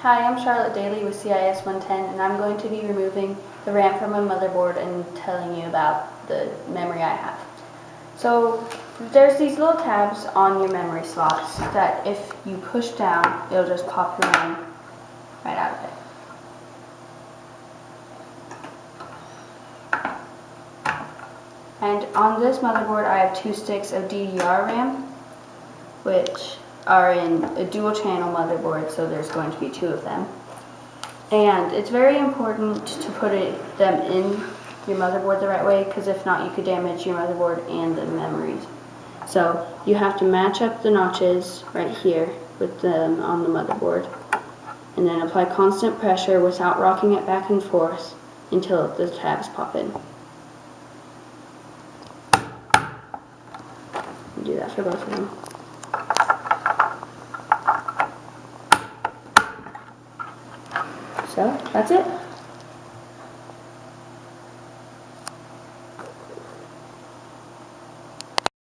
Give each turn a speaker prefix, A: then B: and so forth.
A: Hi, I'm Charlotte Daly with CIS110, and I'm going to be removing the RAM from my motherboard and telling you about the memory I have. So there's these little tabs on your memory slots that if you push down, it'll just pop your RAM right out of it. And on this motherboard I have 2 sticks of DDR RAM, which are in a dual channel motherboard, so there's going to be 2 of them. And it's very important to put them in your motherboard the right way, because if not you could damage your motherboard and the memories. So you have to match up the notches right here with them on the motherboard, and then apply constant pressure without rocking it back and forth until the tabs pop in. Do that for both of them. So that's it.